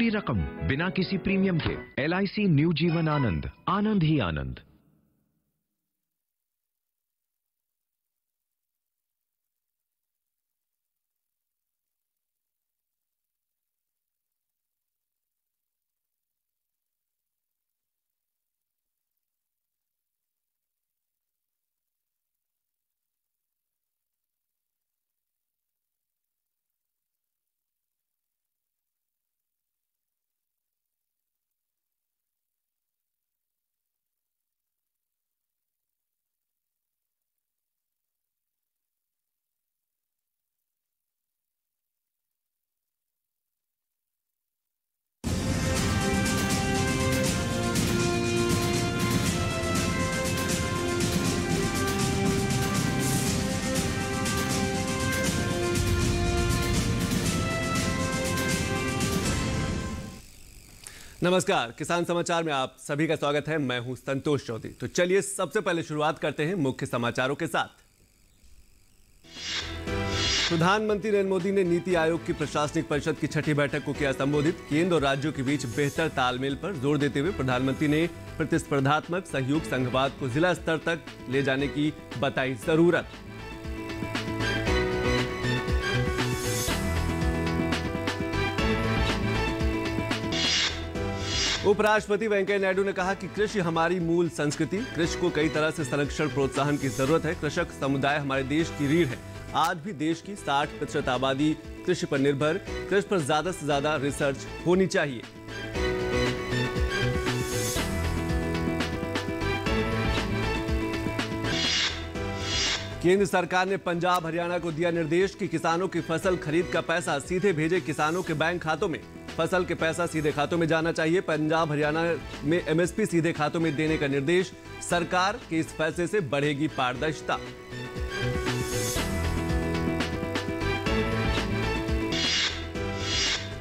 पूरी रकम बिना किसी प्रीमियम के। LIC न्यू जीवन आनंद, आनंद ही आनंद। नमस्कार, किसान समाचार में आप सभी का स्वागत है। मैं हूं संतोष चौधरी। तो चलिए सबसे पहले शुरुआत करते हैं मुख्य समाचारों के साथ। प्रधानमंत्री नरेंद्र मोदी ने नीति आयोग की प्रशासनिक परिषद की छठी बैठक को किया संबोधित। केंद्र और राज्यों के बीच बेहतर तालमेल पर जोर देते हुए प्रधानमंत्री ने प्रतिस्पर्धात्मक सहयोग संघवाद को जिला स्तर तक ले जाने की बताई जरूरत। उपराष्ट्रपति वेंकैया नायडू ने कहा कि कृषि हमारी मूल संस्कृति, कृषि को कई तरह से संरक्षण प्रोत्साहन की जरूरत है। कृषक समुदाय हमारे देश की रीढ़ है। आज भी देश की 60% आबादी कृषि पर निर्भर। कृषि पर ज्यादा से ज्यादा रिसर्च होनी चाहिए। केंद्र सरकार ने पंजाब हरियाणा को दिया निर्देश कि किसानों की फसल खरीद का पैसा सीधे भेजे किसानों के बैंक खातों में। फसल के पैसा सीधे खातों में जाना चाहिए। पंजाब हरियाणा में MSP सीधे खातों में देने का निर्देश। सरकार के इस फैसले से बढ़ेगी पारदर्शिता।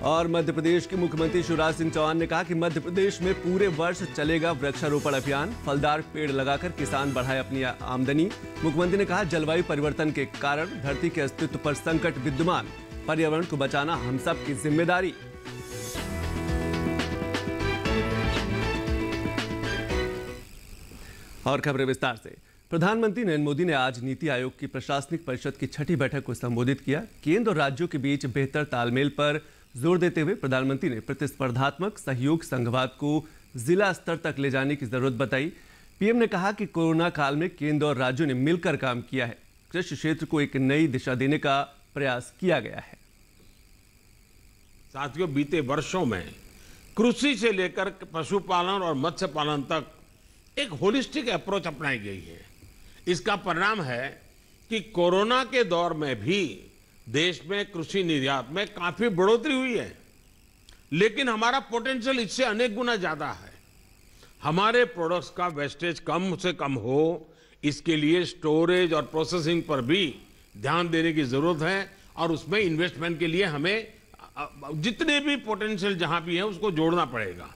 और मध्य प्रदेश के मुख्यमंत्री शिवराज सिंह चौहान ने कहा कि मध्य प्रदेश में पूरे वर्ष चलेगा वृक्षारोपण अभियान। फलदार पेड़ लगाकर किसान बढ़ाए अपनी आमदनी। मुख्यमंत्री ने कहा जलवायु परिवर्तन के कारण धरती के अस्तित्व पर संकट विद्यमान। पर्यावरण को बचाना हम सब की जिम्मेदारी। और खबरें विस्तार से। प्रधानमंत्री नरेंद्र मोदी ने आज नीति आयोग की प्रशासनिक परिषद की छठी बैठक को संबोधित किया। केंद्र और राज्यों के बीच बेहतर तालमेल पर जोर देते हुए प्रधानमंत्री ने प्रतिस्पर्धात्मक सहयोग संघवाद को जिला स्तर तक ले जाने की जरूरत बताई। पीएम ने कहा कि कोरोना काल में केंद्र और राज्यों ने मिलकर काम किया है। कृषि क्षेत्र को एक नई दिशा देने का प्रयास किया गया है। साथियों, बीते वर्षों में कृषि से लेकर पशुपालन और मत्स्य पालन तक एक होलिस्टिक अप्रोच अपनाई गई है। इसका परिणाम है कि कोरोना के दौर में भी देश में कृषि निर्यात में काफी बढ़ोतरी हुई है, लेकिन हमारा पोटेंशियल इससे अनेक गुना ज्यादा है। हमारे प्रोडक्ट्स का वेस्टेज कम से कम हो, इसके लिए स्टोरेज और प्रोसेसिंग पर भी ध्यान देने की जरूरत है और उसमें इन्वेस्टमेंट के लिए हमें जितने भी पोटेंशियल जहां भी है उसको जोड़ना पड़ेगा।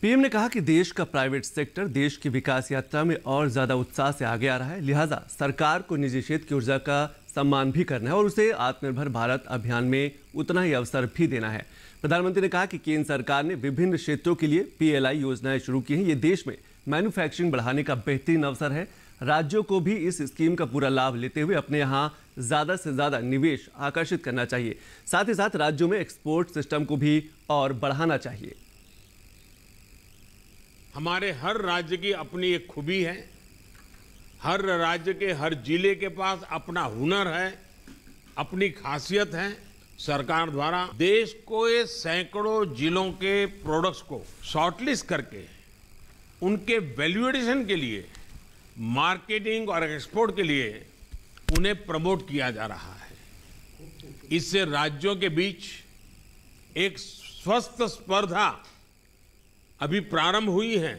पीएम ने कहा कि देश का प्राइवेट सेक्टर देश की विकास यात्रा में और ज्यादा उत्साह से आगे आ रहा है। लिहाजा सरकार को निजी क्षेत्र की ऊर्जा का सम्मान भी करना है और उसे आत्मनिर्भर भारत अभियान में उतना ही अवसर भी देना है। प्रधानमंत्री ने कहा कि केंद्र सरकार ने विभिन्न क्षेत्रों के लिए PLI योजनाएं शुरू की हैं। ये देश में मैन्युफैक्चरिंग बढ़ाने का बेहतरीन अवसर है। राज्यों को भी इस स्कीम का पूरा लाभ लेते हुए अपने यहाँ ज्यादा से ज्यादा निवेश आकर्षित करना चाहिए। साथ ही साथ राज्यों में एक्सपोर्ट सिस्टम को भी और बढ़ाना चाहिए। हमारे हर राज्य की अपनी एक खूबी है। हर राज्य के हर जिले के पास अपना हुनर है, अपनी खासियत है। सरकार द्वारा देश को ये सैकड़ों जिलों के प्रोडक्ट्स को शॉर्टलिस्ट करके उनके वैल्यू एडिशन के लिए, मार्केटिंग और एक्सपोर्ट के लिए उन्हें प्रमोट किया जा रहा है। इससे राज्यों के बीच एक स्वस्थ स्पर्धा अभी प्रारंभ हुई है,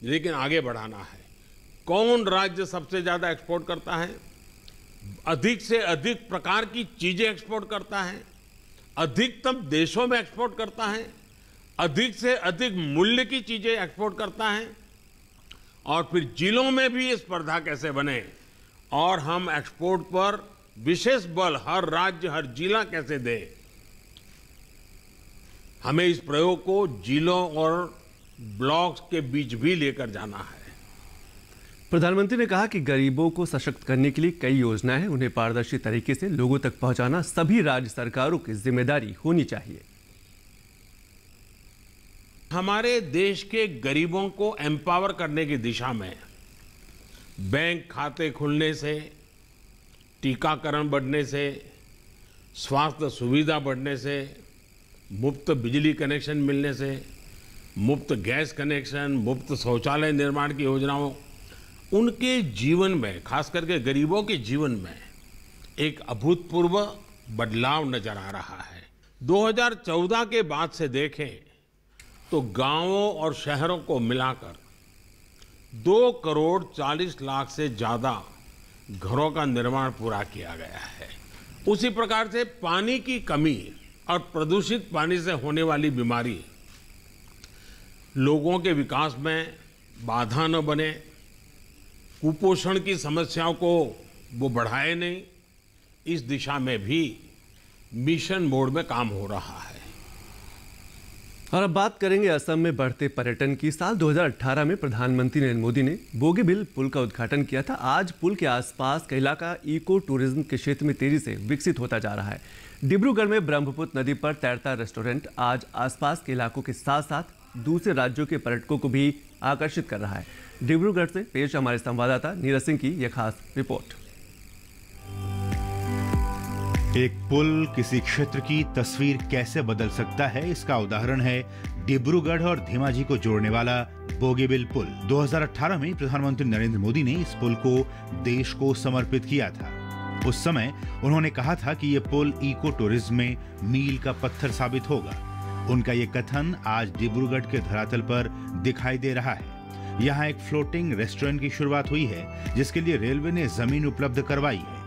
लेकिन आगे बढ़ाना है। कौन राज्य सबसे ज्यादा एक्सपोर्ट करता है, अधिक से अधिक प्रकार की चीजें एक्सपोर्ट करता है, अधिकतम देशों में एक्सपोर्ट करता है, अधिक से अधिक मूल्य की चीजें एक्सपोर्ट करता है, और फिर जिलों में भी ये स्पर्धा कैसे बने और हम एक्सपोर्ट पर विशेष बल हर राज्य हर जिला कैसे दे। हमें इस प्रयोग को जिलों और ब्लॉक्स के बीच भी लेकर जाना है। प्रधानमंत्री ने कहा कि गरीबों को सशक्त करने के लिए कई योजनाएं हैं, उन्हें पारदर्शी तरीके से लोगों तक पहुंचाना सभी राज्य सरकारों की जिम्मेदारी होनी चाहिए। हमारे देश के गरीबों को एम्पावर करने की दिशा में बैंक खाते खुलने से, टीकाकरण बढ़ने से, स्वास्थ्य सुविधा बढ़ने से, मुफ्त बिजली कनेक्शन मिलने से, मुफ्त गैस कनेक्शन, मुफ्त शौचालय निर्माण की योजनाओं, उनके जीवन में, खास करके गरीबों के जीवन में एक अभूतपूर्व बदलाव नजर आ रहा है। 2014 के बाद से देखें तो गांवों और शहरों को मिलाकर 2 करोड़ 40 लाख से ज्यादा घरों का निर्माण पूरा किया गया है। उसी प्रकार से पानी की कमी और प्रदूषित पानी से होने वाली बीमारी लोगों के विकास में बाधा न बने, कुपोषण की समस्याओं को वो बढ़ाए नहीं, इस दिशा में भी मिशन मोड में काम हो रहा है। और अब बात करेंगे असम में बढ़ते पर्यटन की। साल 2018 में प्रधानमंत्री नरेंद्र मोदी ने बोगीबिल पुल का उद्घाटन किया था। आज पुल के आसपास का इलाका इको टूरिज्म के क्षेत्र में तेजी से विकसित होता जा रहा है। डिब्रूगढ़ में ब्रह्मपुत्र नदी पर तैरता रेस्टोरेंट आज आसपास के इलाकों के साथ साथ दूसरे राज्यों के पर्यटकों को भी आकर्षित कर रहा है। डिब्रूगढ़ से पेश हमारे संवाददाता नीरज सिंह की यह खास रिपोर्ट। एक पुल किसी क्षेत्र की तस्वीर कैसे बदल सकता है, इसका उदाहरण है डिब्रूगढ़ और धेमाजी को जोड़ने वाला बोगीबिल पुल। 2018 में प्रधानमंत्री नरेंद्र मोदी ने इस पुल को देश को समर्पित किया था। उस समय उन्होंने कहा था कि यह पुल इको टूरिज्म में मील का पत्थर साबित होगा। उनका ये कथन आज डिब्रूगढ़ के धरातल पर दिखाई दे रहा है। यहाँ एक फ्लोटिंग रेस्टोरेंट की शुरुआत हुई है, जिसके लिए रेलवे ने जमीन उपलब्ध करवाई है।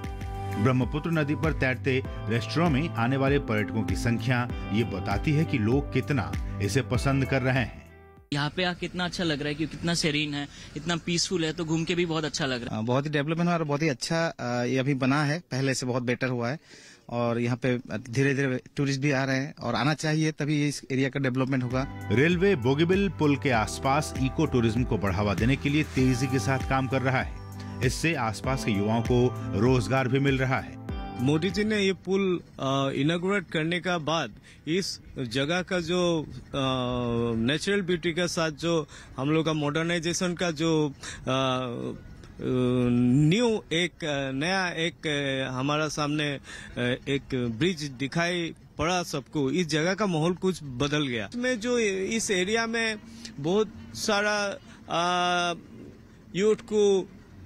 ब्रह्मपुत्र नदी पर तैरते रेस्टोरेंट में आने वाले पर्यटकों की संख्या ये बताती है कि लोग कितना इसे पसंद कर रहे हैं। यहाँ पे आके कितना अच्छा लग रहा है, क्योंकि कितना सेरीन है, इतना पीसफुल है, तो घूम के भी बहुत अच्छा लग रहा है। बहुत ही डेवलपमेंट और बहुत ही अच्छा ये अभी बना है, पहले से बहुत बेटर हुआ है और यहाँ पे धीरे धीरे टूरिस्ट भी आ रहे हैं और आना चाहिए, तभी इस एरिया का डेवलपमेंट होगा। रेलवे बोगीबिल पुल के आसपास इको टूरिज्म को बढ़ावा देने के लिए तेजी के साथ काम कर रहा है। इससे आसपास के युवाओं को रोजगार भी मिल रहा है। मोदी जी ने ये पुल इनॉग्रेट करने का बाद इस जगह का जो नेचुरल ब्यूटी के साथ जो हम लोग का मॉडर्नाइजेशन का जो नया एक हमारा सामने एक ब्रिज दिखाई पड़ा सबको। इस जगह का माहौल कुछ बदल गया। इसमें जो इस एरिया में बहुत सारा यूथ को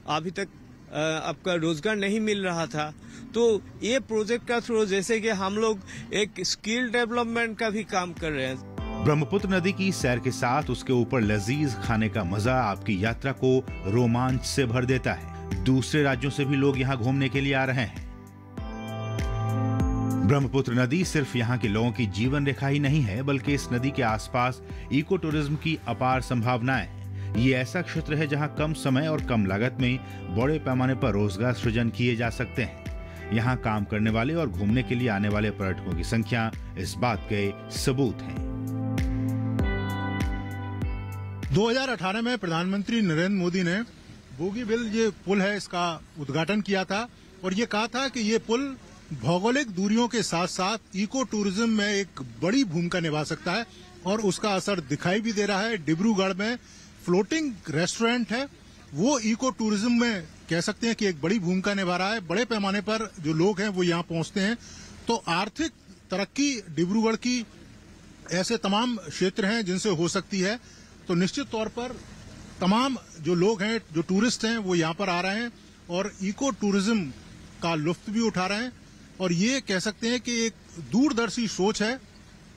अभी तक आपका रोजगार नहीं मिल रहा था, तो ये प्रोजेक्ट का थ्रू जैसे कि हम लोग एक स्किल डेवलपमेंट का भी काम कर रहे हैं। ब्रह्मपुत्र नदी की सैर के साथ उसके ऊपर लजीज खाने का मजा आपकी यात्रा को रोमांच से भर देता है। दूसरे राज्यों से भी लोग यहाँ घूमने के लिए आ रहे हैं। ब्रह्मपुत्र नदी सिर्फ यहाँ के लोगों की जीवन रेखा ही नहीं है, बल्कि इस नदी के आसपास इको टूरिज्म की अपार संभावनाएं हैं। ये ऐसा क्षेत्र है जहाँ कम समय और कम लागत में बड़े पैमाने पर रोजगार सृजन किए जा सकते हैं। यहाँ काम करने वाले और घूमने के लिए आने वाले पर्यटकों की संख्या इस बात के सबूत हैं। 2018 में प्रधानमंत्री नरेंद्र मोदी ने बोगीबिल ये पुल है इसका उद्घाटन किया था और ये कहा था कि ये पुल भौगोलिक दूरियों के साथ साथ इको टूरिज्म में एक बड़ी भूमिका निभा सकता है और उसका असर दिखाई भी दे रहा है। डिब्रूगढ़ में फ्लोटिंग रेस्टोरेंट है, वो इको टूरिज्म में कह सकते हैं कि एक बड़ी भूमिका निभा रहा है। बड़े पैमाने पर जो लोग हैं वो यहाँ पहुंचते हैं, तो आर्थिक तरक्की डिब्रूगढ़ की ऐसे तमाम क्षेत्र हैं जिनसे हो सकती है। तो निश्चित तौर पर तमाम जो लोग हैं, जो टूरिस्ट हैं, वो यहाँ पर आ रहे हैं और इको टूरिज्म का लुत्फ भी उठा रहे हैं। और ये कह सकते हैं कि एक दूरदर्शी सोच है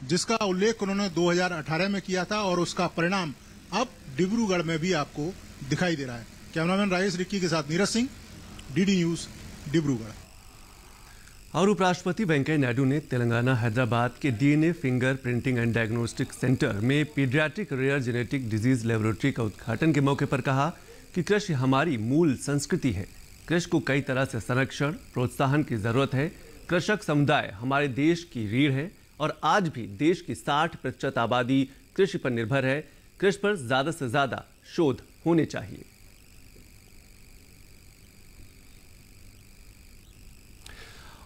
जिसका उल्लेख उन्होंने 2018 में किया था और उसका परिणाम अब डिब्रूगढ़ में भी आपको दिखाई दे रहा है। कैमरामैन राजेश रिक्की के साथ नीरज सिंह, डीडी न्यूज, डिब्रूगढ़। और उपराष्ट्रपति वेंकैया नायडू ने तेलंगाना हैदराबाद के DNA finger printing and diagnostic centre में paediatric rare genetic disease laboratory का उद्घाटन के मौके पर कहा कि कृषि हमारी मूल संस्कृति है। कृषि को कई तरह से संरक्षण प्रोत्साहन की जरूरत है। कृषक समुदाय हमारे देश की रीढ़ है और आज भी देश की 60% आबादी कृषि पर निर्भर है। कृषि पर ज्यादा से ज्यादा शोध होने चाहिए।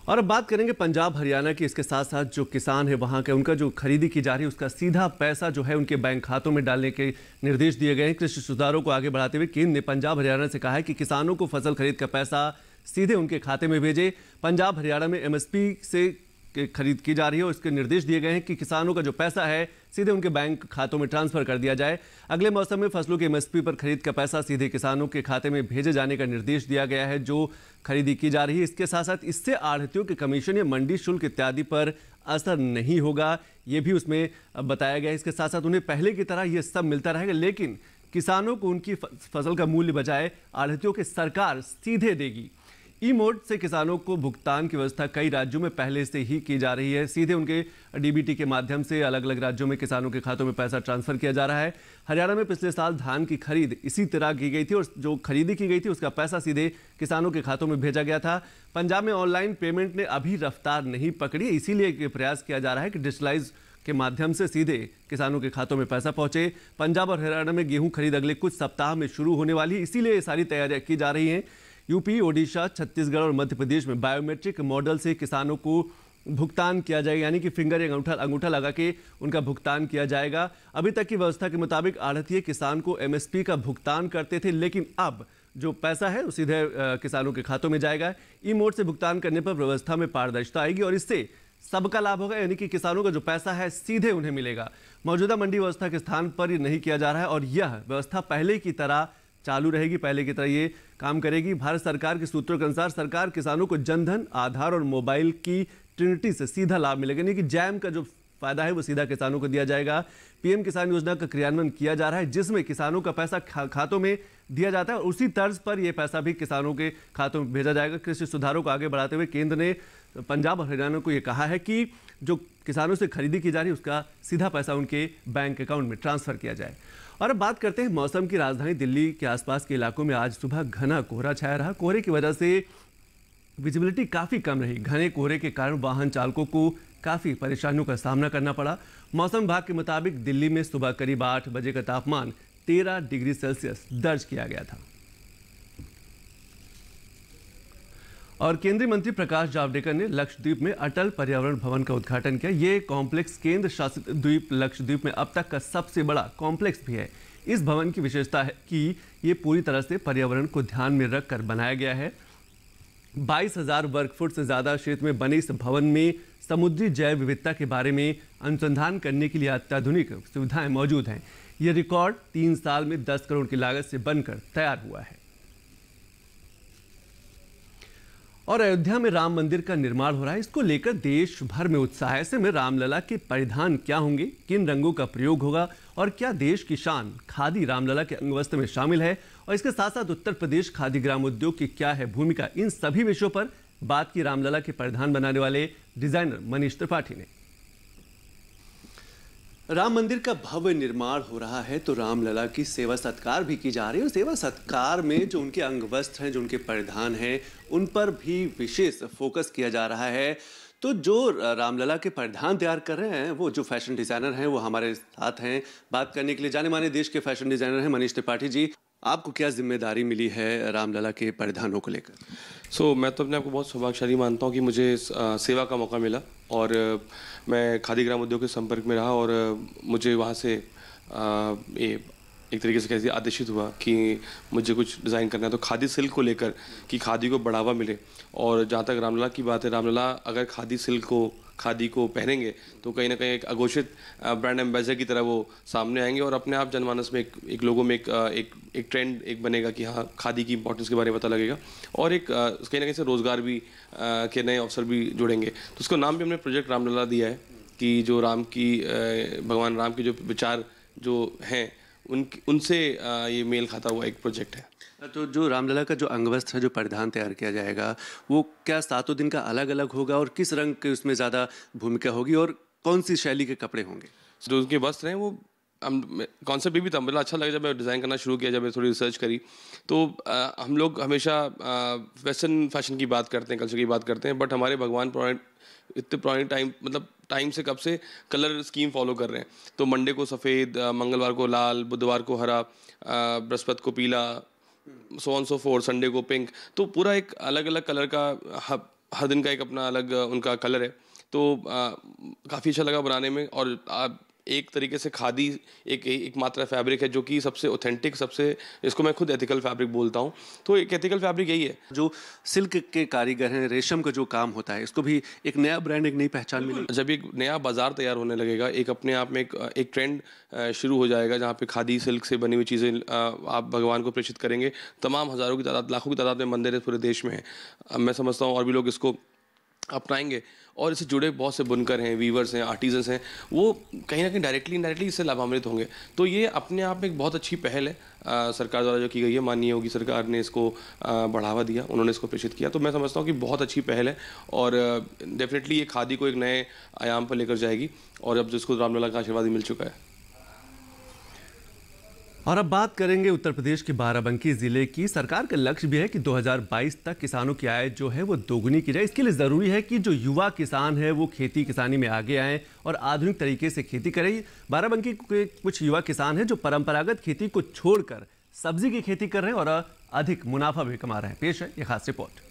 और अब बात करेंगे पंजाब हरियाणा की। इसके साथ साथ जो किसान है वहां के, उनका जो खरीदी की जा रही है उसका सीधा पैसा जो है उनके बैंक खातों में डालने के निर्देश दिए गए हैं। कृषि सुधारों को आगे बढ़ाते हुए केंद्र ने पंजाब हरियाणा से कहा है कि किसानों को फसल खरीद का पैसा सीधे उनके खाते में भेजे। पंजाब हरियाणा में एमएसपी से खरीद की जा रही है और इसके निर्देश दिए गए हैं कि किसानों का जो पैसा है सीधे उनके बैंक खातों में ट्रांसफर कर दिया जाए। अगले मौसम में फसलों के एमएसपी पर खरीद का पैसा सीधे किसानों के खाते में भेजे जाने का निर्देश दिया गया है जो खरीदी की जा रही है। इसके साथ साथ इससे आढ़तियों के कमीशन या मंडी शुल्क इत्यादि पर असर नहीं होगा, ये भी उसमें बताया गया है। इसके साथ साथ उन्हें पहले की तरह ये सब मिलता रहेगा, लेकिन किसानों को उनकी फसल का मूल्य बजाय आढ़तियों के सरकार सीधे देगी। ई मोड से किसानों को भुगतान की व्यवस्था कई राज्यों में पहले से ही की जा रही है। सीधे उनके डीबीटी के माध्यम से अलग अलग राज्यों में किसानों के खातों में पैसा ट्रांसफर किया जा रहा है। हरियाणा में पिछले साल धान की खरीद इसी तरह की गई थी और जो खरीदी की गई थी उसका पैसा सीधे किसानों के खातों में भेजा गया था। पंजाब में ऑनलाइन पेमेंट ने अभी रफ्तार नहीं पकड़ी, इसीलिए प्रयास किया जा रहा है कि डिजिटलाइज के माध्यम से सीधे किसानों के खातों में पैसा पहुंचे। पंजाब और हरियाणा में गेहूं खरीद अगले कुछ सप्ताह में शुरू होने वाली है, इसीलिए ये सारी तैयारियां की जा रही हैं। यूपी, ओडिशा, छत्तीसगढ़ और मध्य प्रदेश में बायोमेट्रिक मॉडल से किसानों को भुगतान किया जाएगा, यानी कि फिंगर या अंगूठा लगा के उनका भुगतान किया जाएगा। अभी तक की व्यवस्था के मुताबिक आढ़तिये किसान को एमएसपी का भुगतान करते थे, लेकिन अब जो पैसा है वो सीधे किसानों के खातों में जाएगा। ई मोड से भुगतान करने पर व्यवस्था में पारदर्शिता आएगी और इससे सबका लाभ होगा, यानी कि किसानों का जो पैसा है सीधे उन्हें मिलेगा। मौजूदा मंडी व्यवस्था के स्थान पर ये नहीं किया जा रहा है और यह व्यवस्था पहले की तरह चालू रहेगी, पहले की तरह ये काम करेगी। भारत सरकार के सूत्रों के अनुसार सरकार किसानों को जनधन, आधार और मोबाइल की ट्रिनिटी से सीधा लाभ मिलेगा, यानी कि जैम का जो फायदा है वो सीधा किसानों को दिया जाएगा। पीएम किसान योजना का क्रियान्वयन किया जा रहा है, जिसमें किसानों का पैसा खातों में दिया जाता है और उसी तर्ज पर यह पैसा भी किसानों के खातों में भेजा जाएगा। कृषि सुधारों को आगे बढ़ाते हुए केंद्र ने पंजाब और हरियाणा को यह कहा है कि जो किसानों से खरीदी की जा रही है उसका सीधा पैसा उनके बैंक अकाउंट में ट्रांसफर किया जाए। और अब बात करते हैं मौसम की। राजधानी दिल्ली के आसपास के इलाकों में आज सुबह घना कोहरा छाया रहा। कोहरे की वजह से विजिबिलिटी काफ़ी कम रही। घने कोहरे के कारण वाहन चालकों को काफ़ी परेशानियों का सामना करना पड़ा। मौसम विभाग के मुताबिक दिल्ली में सुबह करीब 8 बजे का तापमान 13 डिग्री सेल्सियस दर्ज किया गया था। और केंद्रीय मंत्री प्रकाश जावड़ेकर ने लक्षद्वीप में अटल पर्यावरण भवन का उद्घाटन किया। ये कॉम्प्लेक्स केंद्र शासित द्वीप लक्षद्वीप में अब तक का सबसे बड़ा कॉम्प्लेक्स भी है। इस भवन की विशेषता है कि ये पूरी तरह से पर्यावरण को ध्यान में रखकर बनाया गया है। 22,000 वर्ग फुट से ज्यादा क्षेत्र में बने इस भवन में समुद्री जैव विविधता के बारे में अनुसंधान करने के लिए अत्याधुनिक सुविधाएं मौजूद हैं। यह रिकॉर्ड 3 साल में 10 करोड़ की लागत से बनकर तैयार हुआ है। और अयोध्या में राम मंदिर का निर्माण हो रहा है, इसको लेकर देश भर में उत्साह है। ऐसे में रामलला के परिधान क्या होंगे, किन रंगों का प्रयोग होगा और क्या देश की शान खादी रामलला के अंगवस्त्र में शामिल है, और इसके साथ साथ उत्तर प्रदेश खादी ग्राम उद्योग की क्या है भूमिका, इन सभी विषयों पर बात की रामलला के परिधान बनाने वाले डिजाइनर मनीष त्रिपाठी ने। राम मंदिर का भव्य निर्माण हो रहा है तो रामलला की सेवा सत्कार भी की जा रही है और सेवा सत्कार में जो उनके अंग वस्त्र हैं, जो उनके परिधान हैं, उन पर भी विशेष फोकस किया जा रहा है। तो जो रामलला के परिधान तैयार कर रहे हैं वो जो फैशन डिजाइनर हैं वो हमारे साथ हैं बात करने के लिए। जाने माने देश के फैशन डिजाइनर हैं मनीष त्रिपाठी जी, आपको क्या जिम्मेदारी मिली है रामलला के परिधानों को लेकर? मैं तो अपने आप को बहुत सौभाग्यशाली मानता हूँ कि मुझे सेवा का मौका मिला और मैं खादी ग्राम उद्योग के संपर्क में रहा और मुझे वहाँ से एक तरीके से कैसे आदेशित हुआ कि मुझे कुछ डिज़ाइन करना है तो खादी सिल्क को लेकर कि खादी को बढ़ावा मिले। और जहाँ तक रामलला की बात है, रामलला अगर खादी को पहनेंगे तो कहीं ना कहीं एक अघोषित ब्रांड एम्बेसडर की तरह वो सामने आएंगे और अपने आप जनमानस में एक लोगों में एक ट्रेंड एक बनेगा कि हाँ खादी की इंपॉर्टेंस के बारे में पता लगेगा और एक कहीं ना कहीं से रोज़गार भी के नए अवसर भी जुड़ेंगे। तो उसको नाम भी हमने प्रोजेक्ट रामलला दिया है कि जो भगवान राम के जो विचार जो हैं उनसे ये मेल खाता हुआ एक प्रोजेक्ट है। तो जो रामलला का जो अंगवस्त्र है, जो परिधान तैयार किया जाएगा, वो क्या 7 दिन का अलग अलग होगा और किस रंग के उसमें ज़्यादा भूमिका होगी और कौन सी शैली के कपड़े होंगे? जो उनके वस्त्र हैं वो कॉन्सेप्ट भी था, मतलब अच्छा लगा जब मैं डिज़ाइन करना शुरू किया, जब मैं थोड़ी रिसर्च करी तो हम लोग हमेशा वेस्टर्न फैशन की बात करते हैं, कल्चर की बात करते हैं, बट हमारे भगवान इतने पुराने टाइम मतलब टाइम से कब से कलर स्कीम फॉलो कर रहे हैं। तो मंडे को सफ़ेद, मंगलवार को लाल, बुधवार को हरा, बृहस्पति को पीला, so on so fourth, Sunday को पिंक। तो पूरा एक अलग अलग कलर का हर दिन का एक अपना अलग उनका कलर है। तो काफ़ी अच्छा लगा बनाने में। और एक तरीके से खादी एक मात्रा फैब्रिक है जो कि सबसे ऑथेंटिक, सबसे, इसको मैं खुद एथिकल फैब्रिक बोलता हूँ। तो एक एथिकल फैब्रिक यही है। जो सिल्क के कारीगर हैं, रेशम का जो काम होता है, इसको भी एक नया ब्रांड, एक नई पहचान मिली। जब एक नया बाजार तैयार होने लगेगा, एक अपने आप में एक ट्रेंड शुरू हो जाएगा जहाँ पे खादी सिल्क से बनी हुई चीज़ें आप भगवान को प्रेषित करेंगे। तमाम हज़ारों की तादाद, लाखों की तादाद में मंदिर है पूरे देश में है। मैं समझता हूँ और भी लोग इसको अपनाएंगे। और इससे जुड़े बहुत से बुनकर हैं, वीवर्स हैं, आर्टिजन्स हैं, वो कहीं ना कहीं डायरेक्टली इनडायरेक्टली इससे लाभान्वित होंगे। तो ये अपने आप में एक बहुत अच्छी पहल है सरकार द्वारा जो की गई है। माननीय योगी सरकार ने इसको बढ़ावा दिया, उन्होंने इसको प्रेषित किया। तो मैं समझता हूँ कि बहुत अच्छी पहल है और डेफिनेटली ये खादी को एक नए आयाम पर लेकर जाएगी। और अब जिसको रामलला का आशीर्वाद मिल चुका है। और अब बात करेंगे उत्तर प्रदेश के बाराबंकी जिले की। सरकार का लक्ष्य भी है कि 2022 तक किसानों की आय जो है वो दोगुनी की जाए। इसके लिए जरूरी है कि जो युवा किसान है वो खेती किसानी में आगे आए और आधुनिक तरीके से खेती करें। बाराबंकी के कुछ युवा किसान हैं जो परंपरागत खेती को छोड़कर सब्जी की खेती कर रहे हैं और अधिक मुनाफा भी कमा रहे हैं। पेश है ये खास रिपोर्ट।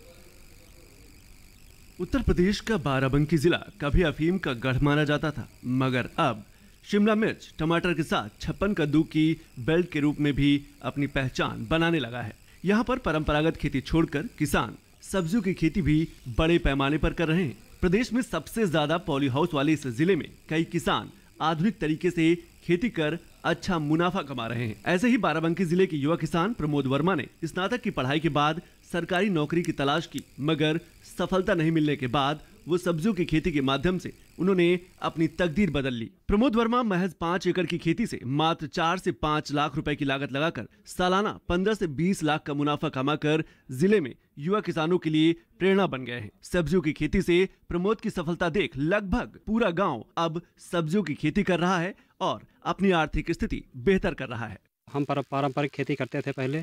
उत्तर प्रदेश का बाराबंकी जिला कभी अफीम का गढ़ माना जाता था, मगर अब शिमला मिर्च, टमाटर के साथ छप्पन कद्दू की बेल्ट के रूप में भी अपनी पहचान बनाने लगा है। यहाँ पर परंपरागत खेती छोड़कर किसान सब्जियों की खेती भी बड़े पैमाने पर कर रहे हैं। प्रदेश में सबसे ज्यादा पॉली हाउस वाले इस जिले में कई किसान आधुनिक तरीके से खेती कर अच्छा मुनाफा कमा रहे हैं। ऐसे ही बाराबंकी जिले के युवा किसान प्रमोद वर्मा ने स्नातक की पढ़ाई के बाद सरकारी नौकरी की तलाश की, मगर सफलता नहीं मिलने के बाद वो सब्जियों की खेती के माध्यम से उन्होंने अपनी तकदीर बदल ली। प्रमोद वर्मा महज 5 एकड़ की खेती से मात्र 4 से 5 लाख रुपए की लागत लगाकर सालाना 15 से 20 लाख का मुनाफा कमाकर जिले में युवा किसानों के लिए प्रेरणा बन गए हैं। सब्जियों की खेती से प्रमोद की सफलता देख लगभग पूरा गांव अब सब्जियों की खेती कर रहा है और अपनी आर्थिक स्थिति बेहतर कर रहा है। हम पारंपरिक खेती करते थे पहले,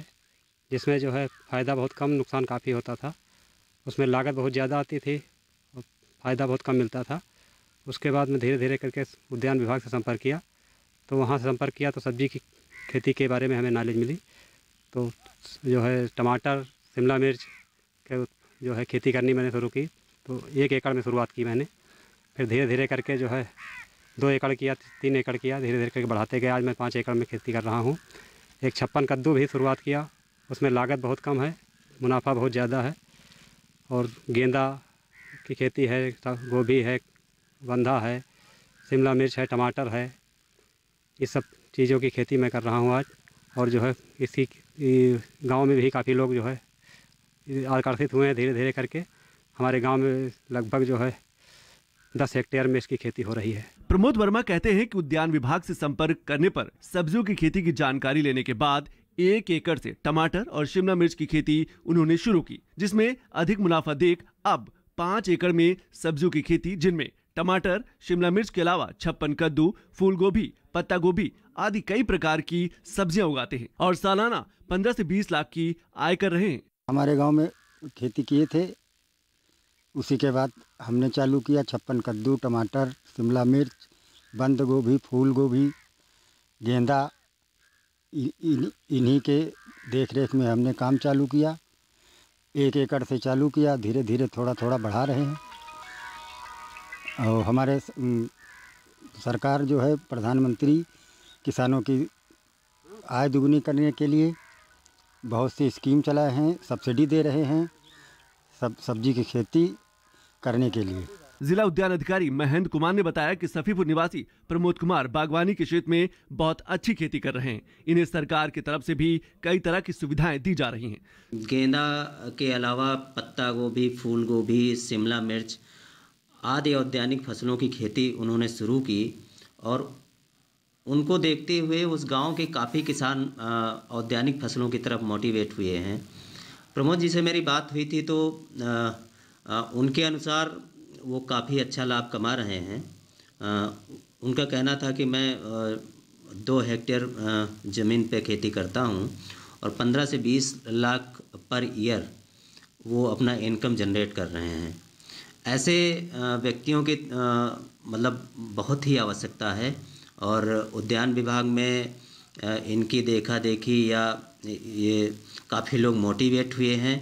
जिसमें जो है फ़ायदा बहुत कम, नुकसान काफ़ी होता था। उसमें लागत बहुत ज़्यादा आती थी और फ़ायदा बहुत कम मिलता था। उसके बाद में धीरे धीरे करके उद्यान विभाग से संपर्क किया, तो वहाँ से संपर्क किया तो सब्जी की खेती के बारे में हमें नॉलेज मिली। तो जो है टमाटर, शिमला मिर्च के जो है खेती करनी मैंने शुरू की। तो 1 एकड़ में शुरुआत की मैंने, फिर धीरे धीरे करके जो है 2 एकड़ किया, 3 एकड़ किया, धीरे धीरे करके बढ़ाते गए। आज मैं 5 एकड़ में खेती कर रहा हूँ। एक छप्पन कद्दू भी शुरुआत किया, उसमें लागत बहुत कम है, मुनाफा बहुत ज़्यादा है। और गेंदा की खेती है, गोभी है, बंधा है, शिमला मिर्च है, टमाटर है, ये सब चीज़ों की खेती मैं कर रहा हूँ आज। और जो है इसी गांव में भी काफ़ी लोग जो है आकर्षित हुए हैं। धीरे धीरे करके हमारे गांव में लगभग जो है 10 हेक्टेयर में इसकी खेती हो रही है। प्रमोद वर्मा कहते हैं कि उद्यान विभाग से संपर्क करने पर सब्जियों की खेती की जानकारी लेने के बाद 1 एकड़ से टमाटर और शिमला मिर्च की खेती उन्होंने शुरू की, जिसमें अधिक मुनाफा देख अब 5 एकड़ में सब्जियों की खेती, जिनमें टमाटर, शिमला मिर्च के अलावा छप्पन कद्दू, फूल गोभी, पत्ता गोभी आदि कई प्रकार की सब्जियां उगाते हैं और सालाना 15 से 20 लाख की आय कर रहे हैं। हमारे गांव में खेती किए थे, उसी के बाद हमने चालू किया छप्पन कद्दू, टमाटर, शिमला मिर्च, बंद गोभी, फूल गोभी, गेंदा। इन्हीं के देख रेख में हमने काम चालू किया। 1 एकड़ से चालू किया, धीरे धीरे थोड़ा थोड़ा बढ़ा रहे हैं। और हमारे सरकार जो है प्रधानमंत्री किसानों की आय दुगनी करने के लिए बहुत सी स्कीम चलाए हैं, सब्सिडी दे रहे हैं सब्जी की खेती करने के लिए। जिला उद्यान अधिकारी महेंद्र कुमार ने बताया कि सफीपुर निवासी प्रमोद कुमार बागवानी के क्षेत्र में बहुत अच्छी खेती कर रहे हैं। इन्हें सरकार की तरफ से भी कई तरह की सुविधाएं दी जा रही हैं। गेंदा के अलावा पत्ता गोभी, फूल गोभी, शिमला मिर्च आदि औद्यानिक फसलों की खेती उन्होंने शुरू की और उनको देखते हुए उस गांव के काफ़ी किसान औद्यानिक फसलों की तरफ मोटिवेट हुए हैं। प्रमोद जी से मेरी बात हुई थी तो उनके अनुसार वो काफ़ी अच्छा लाभ कमा रहे हैं। उनका कहना था कि मैं 2 हेक्टेयर ज़मीन पे खेती करता हूँ और 15 से 20 लाख पर ईयर वो अपना इनकम जनरेट कर रहे हैं। ऐसे व्यक्तियों की मतलब बहुत ही आवश्यकता है और उद्यान विभाग में इनकी देखा देखी या ये काफ़ी लोग मोटिवेट हुए हैं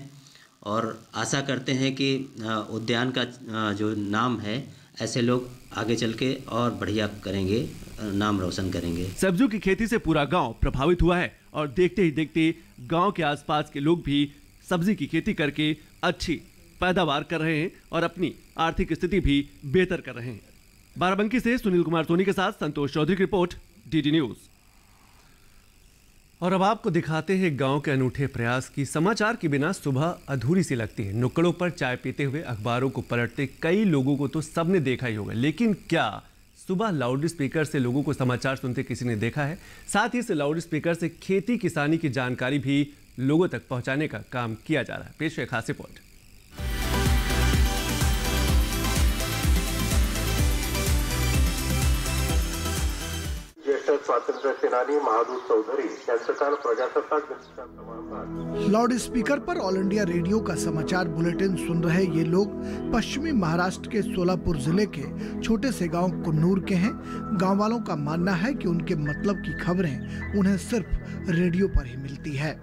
और आशा करते हैं कि उद्यान का जो नाम है ऐसे लोग आगे चल के और बढ़िया करेंगे, नाम रोशन करेंगे। सब्जियों की खेती से पूरा गांव प्रभावित हुआ है और देखते ही देखते गांव के आसपास के लोग भी सब्जी की खेती करके अच्छी पैदावार कर रहे हैं और अपनी आर्थिक स्थिति भी बेहतर कर रहे हैं। बाराबंकी से सुनील कुमार सोनी के साथ संतोष चौधरी की रिपोर्ट, डीडी न्यूज। और अब आपको दिखाते हैं गांव के अनूठे प्रयास की समाचार के बिना सुबह अधूरी सी लगती है। नुक्कड़ों पर चाय पीते हुए अखबारों को पलटते कई लोगों को तो सबने देखा ही होगा, लेकिन क्या सुबह लाउड स्पीकर से लोगों को समाचार सुनते किसी ने देखा है? साथ ही इस लाउड स्पीकर से खेती किसानी की जानकारी भी लोगों तक पहुंचाने का काम किया जा रहा है। पेश है खास रिपोर्ट। स्वातंत्र्य सेनानी महादूत चौधरी यांचं काल प्रजासत्ताक दिनाच्या समारंभात लाउड स्पीकर पर ऑल इंडिया रेडियो का समाचार बुलेटिन सुन रहे ये लोग पश्चिमी महाराष्ट्र के सोलापुर जिले के छोटे से गांव कुन्नूर के हैं। गांव वालों का मानना है कि उनके मतलब की खबरें उन्हें सिर्फ रेडियो पर ही मिलती है।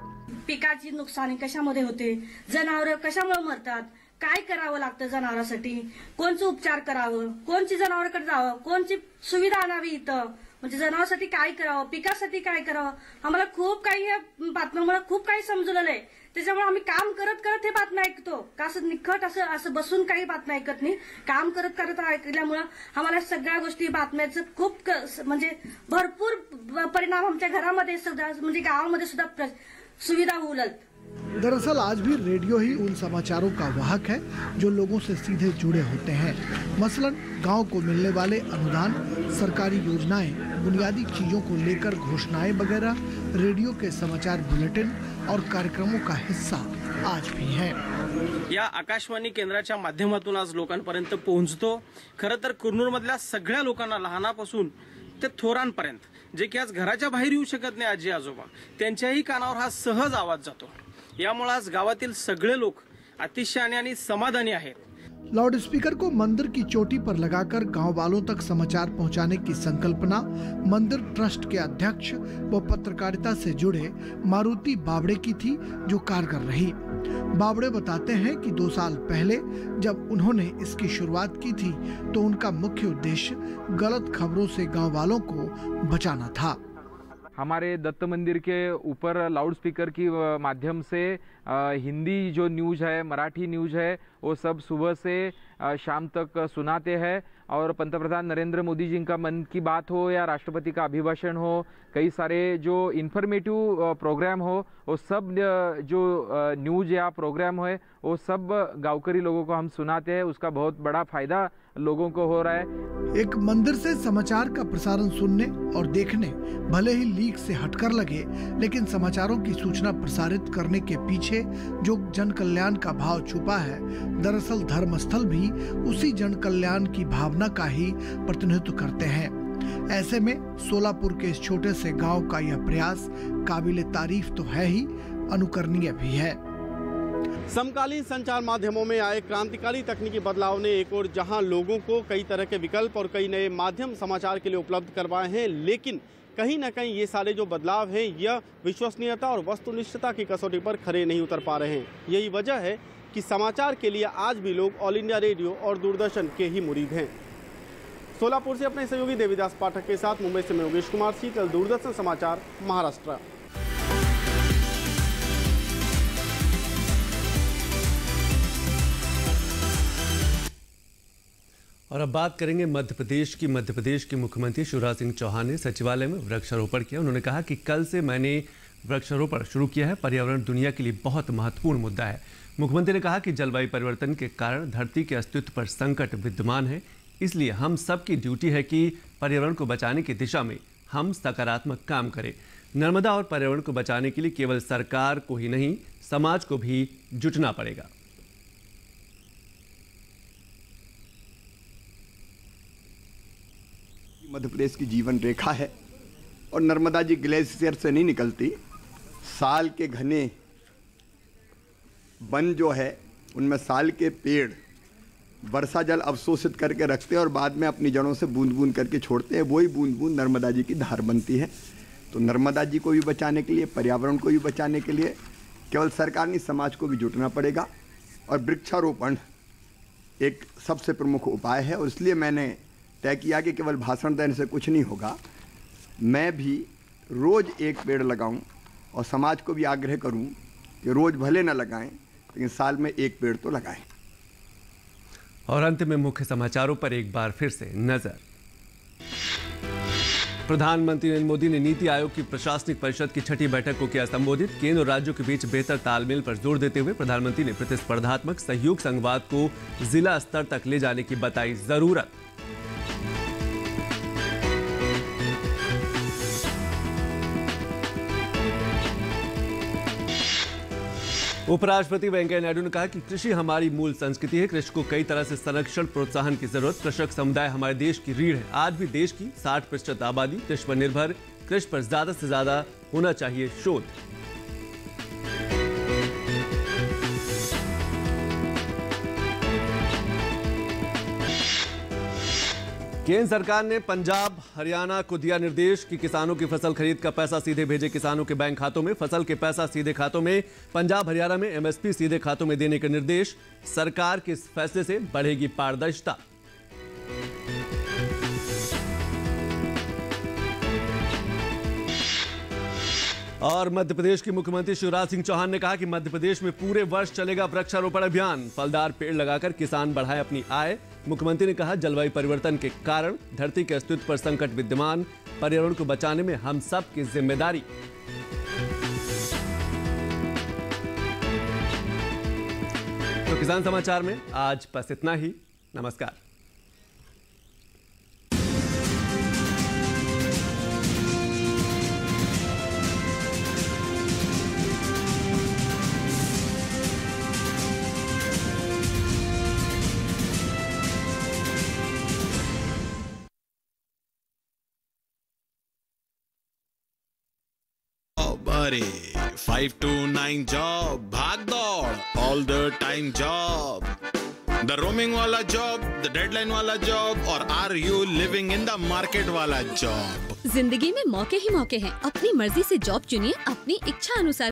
पिकाची नुकसानी कशामध्ये होते, जनावर कशामुळे मरतात, काय करावं लागतं जनावरांसाठी, कोणचं उपचार करावं, कोणची जनावरांकडे जावं, कोणची सुविधा आणावी इथं, म्हणजे जनावरांसाठी काय करावं, पिकासाठी काय करावं, आम्हाला खूप काही या बातम्यांमुळे खूप काही समजलेलं आहे। त्याच्यामुळे आम्ही काम करत करत हे बातम्या ऐकतो का असं निखट असं बसून काही बातम्या ऐकत नाही। काम करत करत ऐकल्यामुळे आम्हाला सगळ्या गोष्टी बातम्याचं खूप म्हणजे भरपूर परिणाम आमच्या घरामध्ये सुद्धा म्हणजे गावामध्ये सुद्धा सुविधा होऊ लागली। दरअसल आज भी रेडियो ही उन समाचारों का वाहक है जो लोगों से सीधे जुड़े होते हैं। मसलन गांव को मिलने वाले अनुदान, सरकारी योजनाएं, बुनियादी चीजों को लेकर घोषणाएं वगैरह रेडियो के समाचार बुलेटिन और कार्यक्रमों का हिस्सा आज भी है। या आकाशवाणी केंद्राच्या माध्यमातून आज लोकांपर्यंत पोहोचतो। खरं तर कुर्नूर मधल्या सगळ्या लोकांना लहानापासून ते थोरांपर्यंत जे की आज घराच्या बाहेर येऊ शकत नाही आजी आजोबा, त्यांच्याही कानावर हा सहज आवाज जातो। यामुळे आज गावातील सगळे लोक अतिशय आणि समाधानी आहेत। लाउड स्पीकर को मंदिर की चोटी पर लगाकर गांव वालों तक समाचार पहुंचाने की संकल्पना मंदिर ट्रस्ट के अध्यक्ष व पत्रकारिता से जुड़े मारुति बावड़े की थी, जो कारगर रही। बावड़े बताते हैं कि 2 साल पहले जब उन्होंने इसकी शुरुआत की थी तो उनका मुख्य उद्देश्य गलत खबरों से गांव वालों को बचाना था। हमारे दत्त मंदिर के ऊपर लाउड स्पीकर की माध्यम से हिंदी जो न्यूज़ है, मराठी न्यूज़ है, वो सब सुबह से शाम तक सुनाते हैं। और पंतप्रधान नरेंद्र मोदी जी का मन की बात हो या राष्ट्रपति का अभिभाषण हो, कई सारे जो इन्फॉर्मेटिव प्रोग्राम हो, वो सब जो न्यूज़ या प्रोग्राम है वो सब गांवकरी लोगों को हम सुनाते हैं। उसका बहुत बड़ा फायदा लोगों को हो रहा है। एक मंदिर से समाचार का प्रसारण सुनने और देखने भले ही लीक से हटकर लगे, लेकिन समाचारों की सूचना प्रसारित करने के पीछे जो जन कल्याण का भाव छुपा है, दरअसल धर्मस्थल भी उसी जन कल्याण की भावना का ही प्रतिनिधित्व करते हैं। ऐसे में सोलापुर के इस छोटे से गांव का यह प्रयास काबिले तारीफ तो है ही, अनुकरणीय भी है। समकालीन संचार माध्यमों में आए क्रांतिकारी तकनीकी बदलाव ने एक और जहां लोगों को कई तरह के विकल्प और कई नए माध्यम समाचार के लिए उपलब्ध करवाए हैं, लेकिन कहीं न कहीं ये सारे जो बदलाव हैं यह विश्वसनीयता और वस्तुनिष्ठता की कसौटी पर खरे नहीं उतर पा रहे हैं। यही वजह है कि समाचार के लिए आज भी लोग ऑल इंडिया रेडियो और दूरदर्शन के ही मुरीद हैं। सोलापुर से अपने सहयोगी देवीदास पाठक के साथ मुंबई से मैं योगेश कुमार, शीतल, दूरदर्शन समाचार, महाराष्ट्र। और अब बात करेंगे मध्य प्रदेश की। मध्य प्रदेश के मुख्यमंत्री शिवराज सिंह चौहान ने सचिवालय में वृक्षारोपण किया। उन्होंने कहा कि कल से मैंने वृक्षारोपण शुरू किया है। पर्यावरण दुनिया के लिए बहुत महत्वपूर्ण मुद्दा है। मुख्यमंत्री ने कहा कि जलवायु परिवर्तन के कारण धरती के अस्तित्व पर संकट विद्यमान है, इसलिए हम सबकी ड्यूटी है कि पर्यावरण को बचाने की दिशा में हम सकारात्मक काम करें। नर्मदा और पर्यावरण को बचाने के लिए केवल सरकार को ही नहीं, समाज को भी जुटना पड़ेगा। मध्य प्रदेश की जीवन रेखा है और नर्मदा जी ग्लेशियर से नहीं निकलती। साल के घने वन जो है उनमें साल के पेड़ वर्षा जल अवशोषित करके रखते हैं और बाद में अपनी जड़ों से बूंद बूंद करके छोड़ते हैं, वही बूंद बूंद नर्मदा जी की धार बनती है। तो नर्मदा जी को भी बचाने के लिए, पर्यावरण को भी बचाने के लिए केवल सरकार नहीं, समाज को भी जुटना पड़ेगा। और वृक्षारोपण एक सबसे प्रमुख उपाय है और इसलिए मैंने तय किया कि केवल भाषण देने से कुछ नहीं होगा, मैं भी रोज़ एक पेड़ लगाऊं और समाज को भी आग्रह करूं कि रोज़ भले न लगाएं लेकिन साल में एक पेड़ तो लगाएं। और अंत में मुख्य समाचारों पर एक बार फिर से नजर। प्रधानमंत्री नरेंद्र मोदी ने नीति आयोग की प्रशासनिक परिषद की 6ठी बैठक को किया संबोधित। केंद्र और राज्यों के बीच बेहतर तालमेल पर जोर देते हुए प्रधानमंत्री ने प्रतिस्पर्धात्मक सहयोग संवाद को जिला स्तर तक ले जाने की बताई जरूरत। उपराष्ट्रपति वेंकैया नायडू ने कहा कि कृषि हमारी मूल संस्कृति है। कृषि को कई तरह से संरक्षण प्रोत्साहन की जरूरत। कृषक समुदाय हमारे देश की रीढ़ है। आज भी देश की 60% आबादी कृषि पर निर्भर। कृषि पर ज्यादा से ज्यादा होना चाहिए शोध। केंद्र सरकार ने पंजाब हरियाणा को दिया निर्देश कि किसानों की फसल खरीद का पैसा सीधे भेजे किसानों के बैंक खातों में। फसल के पैसा सीधे खातों में। पंजाब हरियाणा में एमएसपी सीधे खातों में देने का निर्देश। सरकार के इस फैसले से बढ़ेगी पारदर्शिता। और मध्य प्रदेश के मुख्यमंत्री शिवराज सिंह चौहान ने कहा कि मध्य प्रदेश में पूरे वर्ष चलेगा वृक्षारोपण अभियान। फलदार पेड़ लगाकर किसान बढ़ाए अपनी आय। मुख्यमंत्री ने कहा जलवायु परिवर्तन के कारण धरती के अस्तित्व पर संकट विद्यमान। पर्यावरण को बचाने में हम सब की जिम्मेदारी। तो किसान समाचार में आज बस इतना ही। नमस्कार। अरे 5 to 9 जॉब, भाग दौड़ all the time job, the roaming वाला जॉब, द डेडलाइन वाला जॉब और are you living in the market वाला जॉब। जिंदगी में मौके ही मौके हैं। अपनी मर्जी से जॉब चुनिए, अपनी इच्छा अनुसार।